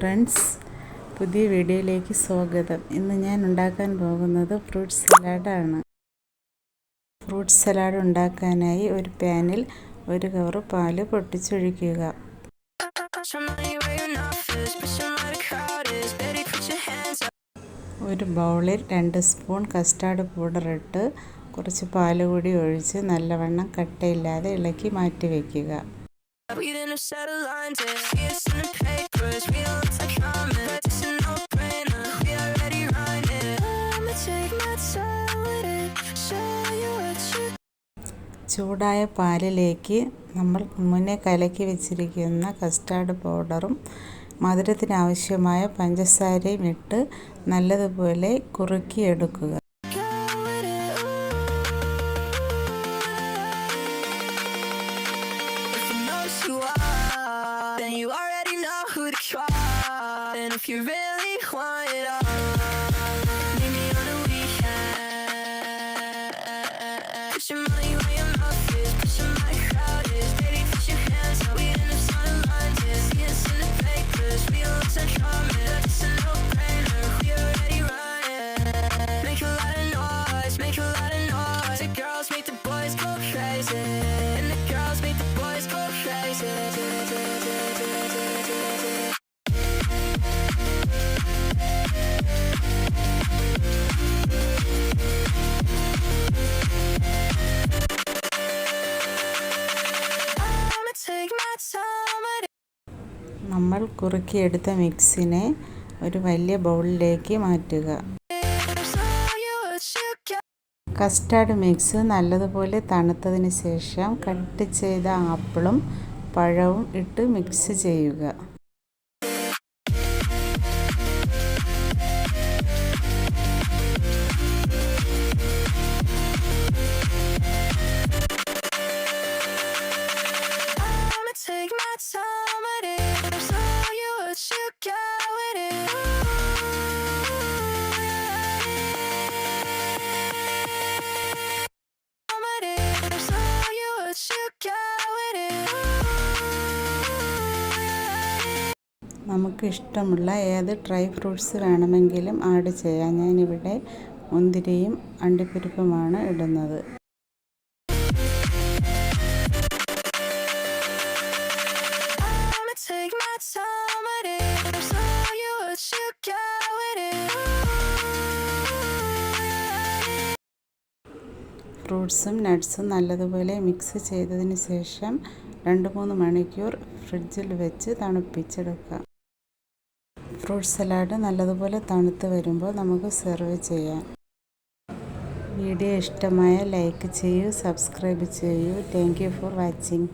Friends, പുതിയ വീഡിയോയിലേക്ക് സ്വാഗതം. ഇന്ന് ഞാൻ ഉണ്ടാക്കാൻ പോകുന്നത് ഫ്രൂട്ട് സലാഡാണ്. ഫ്രൂട്ട് സലാഡ് ഉണ്ടാക്കാനായി ഒരു പാനിൽ 1 കവർ പാല് പൊട്ടിച്ചൊഴിക്കുക. ഒരു ബൗളിൽ 2 സ്പൂൺ കസ്റ്റാർഡ് പൗഡർ ഇട്ട് കുറച്ച് പാല് കൂടി ഒഴിച്ച് നല്ലവണ്ണം കട്ടയില്ലാതെ ഇളക്കി മാറ്റി വയ്ക്കുക. ചൂടായ പാലിലേക്ക് നമ്മൾ മുന്നേ കലക്കി വെച്ചിരിക്കുന്ന കസ്റ്റാർഡ് പൗഡറും മധുരത്തിനാവശ്യമായ പഞ്ചസാരയും ഇട്ട് നല്ലതുപോലെ കുറുക്കിയെടുക്കുക. നമ്മൾ കുറുക്കിയെടുത്ത മിക്സിനെ ഒരു വലിയ ബൗളിലേക്ക് മാറ്റുക. കസ്റ്റാർഡ് മിക്സ് നല്ലതുപോലെ തണുത്തതിന് ശേഷം കട്ട് ചെയ്ത ആപ്പിളും പഴവും ഇട്ട് മിക്സ് ചെയ്യുക. നമുക്ക് ഇഷ്ടമുള്ള ഏത് ഡ്രൈ ഫ്രൂട്ട്സ് വേണമെങ്കിലും ആഡ് ചെയ്യാം. ഞാനിവിടെ മുന്തിരിയും അണ്ടിപ്പരിപ്പുമാണ് ഇടുന്നത്. ഫ്രൂട്ട്സും നട്ട്സും നല്ലതുപോലെ മിക്സ് ചെയ്തതിന് ശേഷം 2-3 മണിക്കൂർ ഫ്രിഡ്ജിൽ വെച്ച് തണുപ്പിച്ചെടുക്കാം. ഫ്രൂട്ട് സലാഡ് നല്ലതുപോലെ തണുത്ത് വരുമ്പോൾ നമുക്ക് സെർവ് ചെയ്യാം. വീഡിയോ ഇഷ്ടമായ ലൈക്ക് ചെയ്യൂ, സബ്സ്ക്രൈബ് ചെയ്യൂ. Thank you for watching.